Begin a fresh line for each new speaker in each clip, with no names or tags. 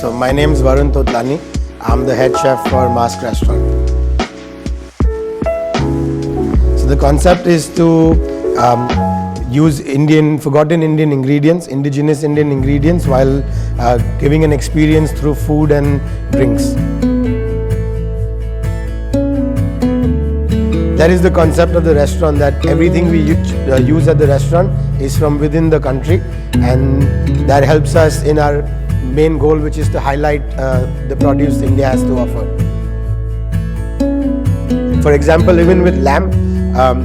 So my name is Varun Totlani. I'm the head chef for Masque restaurant. So the concept is to use forgotten Indian ingredients, indigenous Indian ingredients, while giving an experience through food and drinks. That is the concept of the restaurant, that everything we use at the restaurant is from within the country, and that helps us in our main goal, which is to highlight the produce India has to offer. For example, even with lamb,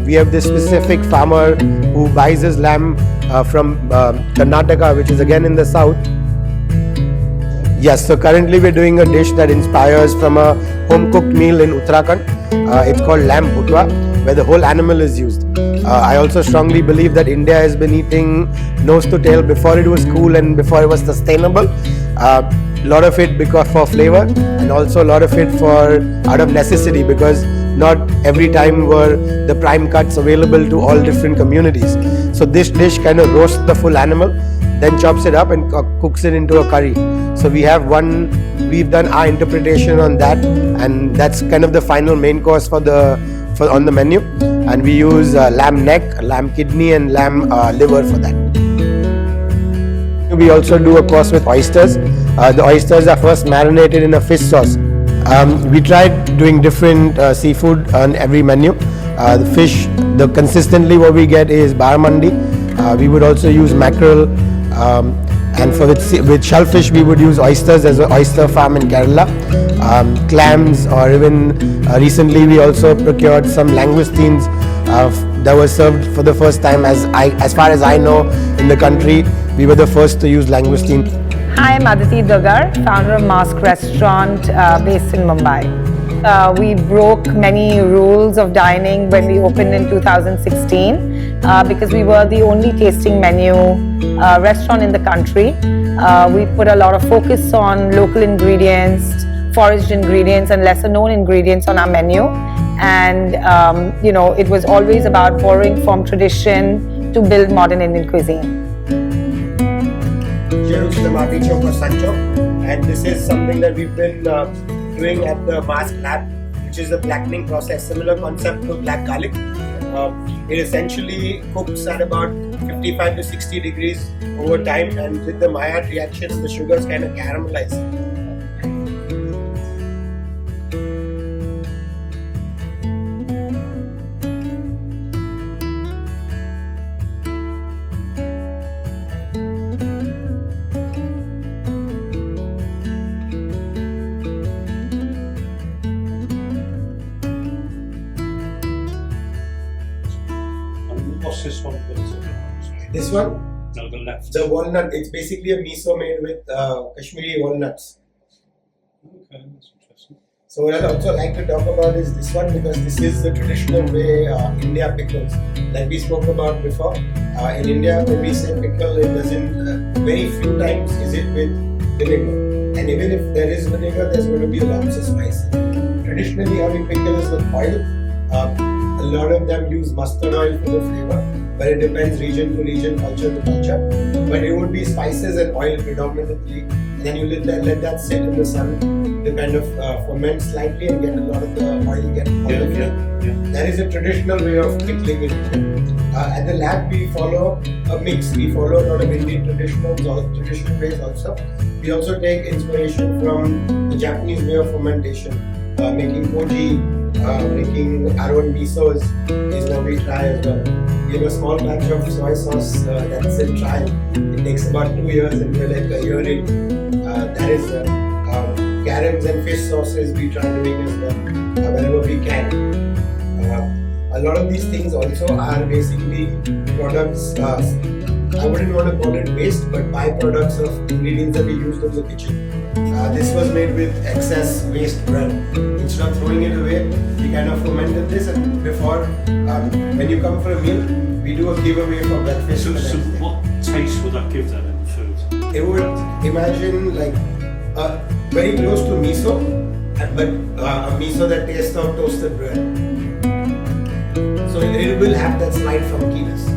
we have this specific farmer who buys his lamb from Karnataka, which is again in the south. Yes, so currently we're doing a dish that inspires from a home-cooked meal in Uttarakhand. It's called lamb butwa, where the whole animal is used. I also strongly believe that India has been eating nose to tail before it was cool and before it was sustainable. A lot of it because for flavor, and also a lot of it for out of necessity, because not every time were the prime cuts available to all different communities. So this dish kind of roasts the full animal, then chops it up and cooks it into a curry. So we've done our interpretation on that, and that's kind of the final main course on the menu. And we use lamb neck, lamb kidney, and lamb liver for that. We also do a course with oysters. The oysters are first marinated in a fish sauce. We tried doing different seafood on every menu. The fish, consistently what we get is barramundi. We would also use mackerel, and with shellfish we would use oysters. There's an oyster farm in Kerala. Clams, or even recently we also procured some langoustines that were served for the first time. As far as I know, in the country, we were the first to use langoustine.
Hi, I'm Aditi Dagar, founder of Masque restaurant based in Mumbai. We broke many rules of dining when we opened in 2016 because we were the only tasting menu restaurant in the country. We put a lot of focus on local ingredients, foraged ingredients, and lesser known ingredients on our menu. And it was always about borrowing from tradition to build modern Indian cuisine.
And this is something that we've been doing at the Masque lab, which is the blackening process, similar concept to black garlic. It essentially cooks at about 55 to 60 degrees over time, and with the Maillard reaction, the sugars kind of caramelize.
What's this one?
This one?
No, the left.
The walnut. It's basically a miso made with Kashmiri walnuts.
Okay, that's interesting.
So what I'd also like to talk about is this one, because this is the traditional way India pickles. Like we spoke about before, in India when we say pickle, it doesn't, very few times is it with vinegar. And even if there is vinegar, there's going to be lots of spices. Traditionally how we pickle is with oil. A lot of them use mustard oil for the flavor, but it depends region to region, culture to culture. But it would be spices and oil predominantly, and then you let that sit in the sun to kind of ferment slightly and get a lot of the oil get out of it. That is a traditional way of pickling it. At the lab we follow a mix. We follow a lot of Indian traditional ways also. We also take inspiration from the Japanese way of fermentation, making koji. Making our own misos is what we try as well. We have a small batch of soy sauce that's in trial. It takes about 2 years, and we're like a year in. That is garams and fish sauces we try doing as well whenever we can. A lot of these things also are basically products. I wouldn't want to call it waste, but byproducts of ingredients that we used in the kitchen. This was made with excess waste bread. Instead of throwing it away, we kind of fermented this, and before, when you come for a meal, we do a giveaway for breakfast.
So what taste would that give them in food?
It would, imagine like very close to miso, but a miso that tastes of toasted bread. So it will have that slight funkiness.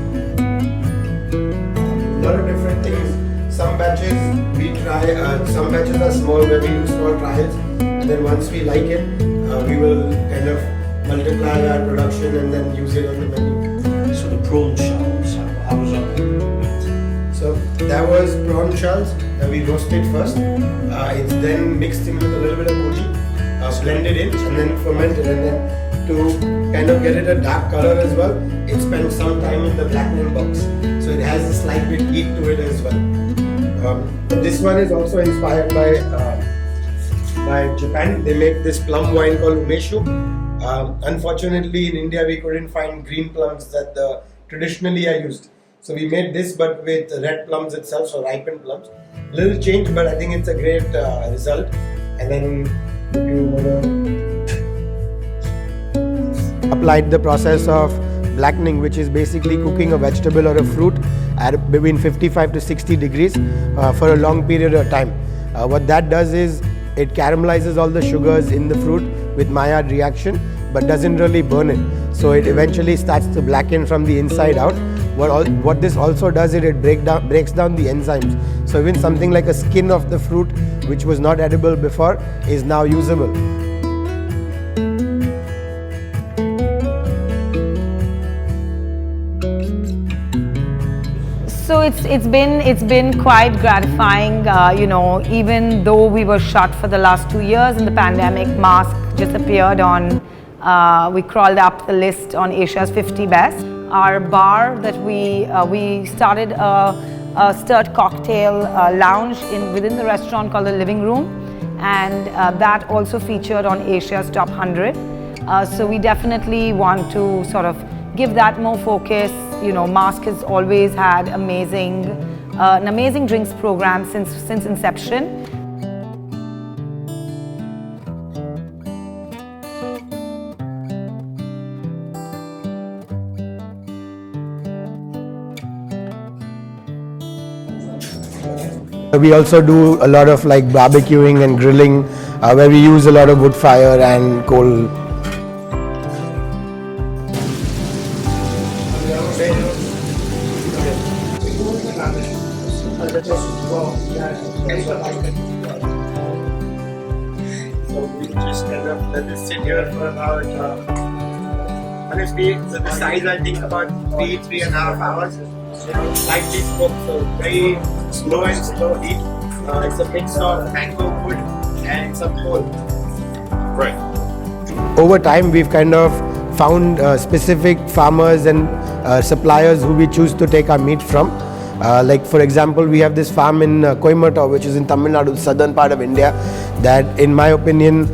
A lot of different things. some batches we try, some batches are small where we do small trials, and then once we like it, we will kind of multiply our production and then use it on the menu.
So the prawn shells, how was that?
So that was prawn shells that we roasted first. It's then mixed in with a little bit of koji, blended in, and then fermented, and then to kind of get it a dark color as well, it spent some time in the blackening box. So it has a slight bit heat to it as well. This one is also inspired by Japan. They make this plum wine called umeshu. Unfortunately, in India we couldn't find green plums that traditionally are used. So we made this, but with red plums itself, so ripened plums. Little change, but I think it's a great result. And then you wanna applied the process of blackening, which is basically cooking a vegetable or a fruit at between 55 to 60 degrees for a long period of time. What that does is it caramelizes all the sugars in the fruit with Maillard reaction, but doesn't really burn it. So it eventually starts to blacken from the inside out. What this also does is it breaks down the enzymes. So even something like a skin of the fruit, which was not edible before, is now usable.
So it's been quite gratifying, even though we were shut for the last 2 years in the pandemic. Masque just appeared on, we crawled up the list on Asia's 50 best. Our bar that we started a stirred cocktail lounge within the restaurant called the Living Room, and that also featured on Asia's top 100. So we definitely want to sort of give that more focus. Masque has always had an amazing drinks program since inception.
We also do a lot of like barbecuing and grilling, where we use a lot of wood fire and coal. So we just kind of let this sit here for about, honestly, the size I think about 3.5 hours. Slightly smoked, so very slow and slow heat. It's a mix of mango wood and some coal.
Right.
Over time, we've kind of found specific farmers and suppliers who we choose to take our meat from. Like for example, we have this farm in Coimbatore, which is in Tamil Nadu, southern part of India, that in my opinion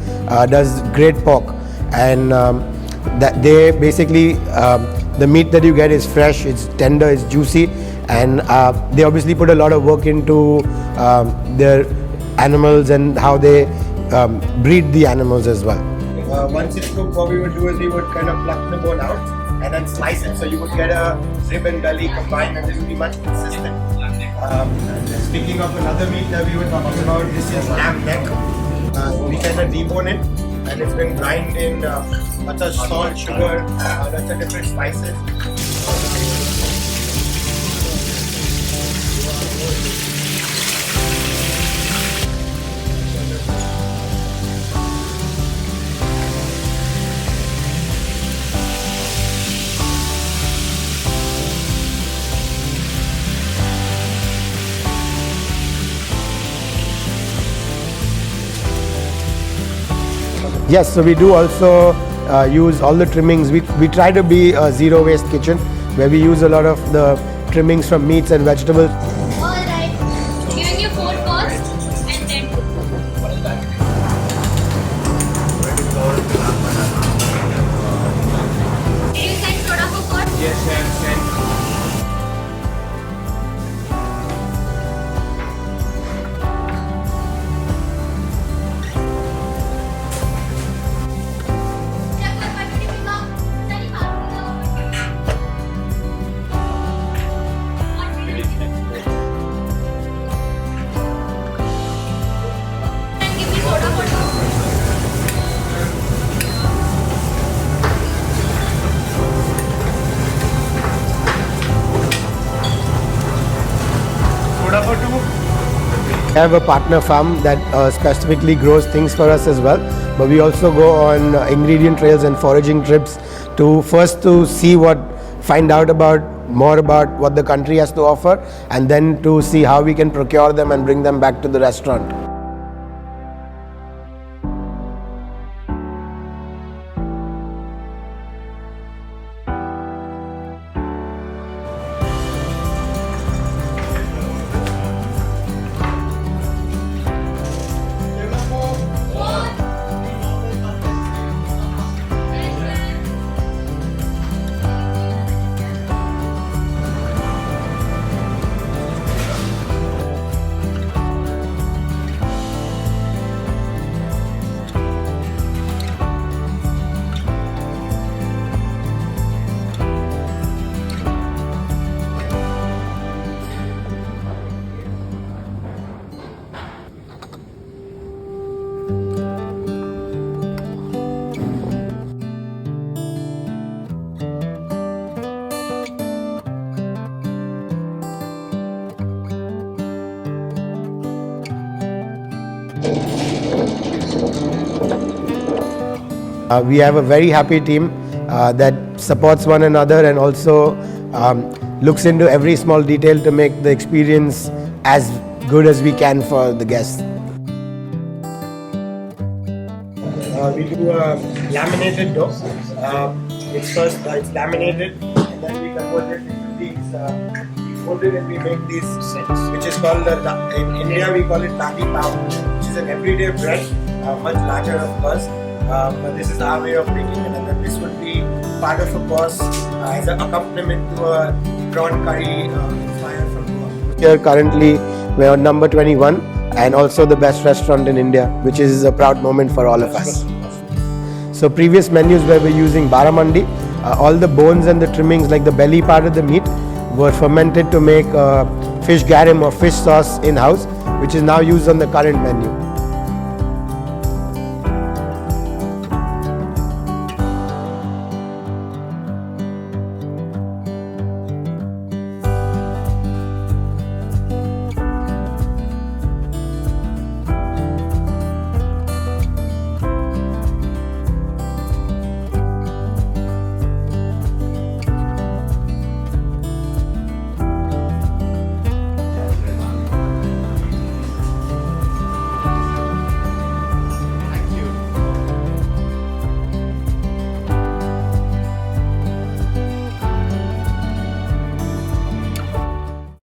does great pork, and that they basically the meat that you get is fresh, it's tender, it's juicy, and they obviously put a lot of work into their animals and how they breed the animals as well. Once it's cooked, what we would do is we would kind of pluck the bone out and then slice it, so you would get a rib and belly combined, and this would be much consistent. Speaking of another meat that we were talking about, this is lamb neck. We kind of debone it, and it's been grind in lots of salt, sugar, lots of different spices. Yes, so we do also use all the trimmings. We try to be a zero waste kitchen, where we use a lot of the trimmings from meats and vegetables.
Alright, giving you 4 first and then 2. Can you send soda for first?
Yes, send. We have a partner farm that specifically grows things for us as well, but we also go on ingredient trails and foraging trips to find out more about what the country has to offer, and then to see how we can procure them and bring them back to the restaurant. We have a very happy team that supports one another and also looks into every small detail to make the experience as good as we can for the guests. We do a laminated dough. It's laminated, and then we convert it into these. We fold it and we make these sets, which is called in India we call it lati pav, which is an everyday bread, much larger of course. But this is our way of making it, and then this would be part of a course as an accompaniment to a prawn curry inspired from Goa. Here currently we're on number 21 and also the best restaurant in India, which is a proud moment for all of us. So previous menus where we're using baramandi, all the bones and the trimmings like the belly part of the meat were fermented to make fish garum or fish sauce in-house, which is now used on the current menu.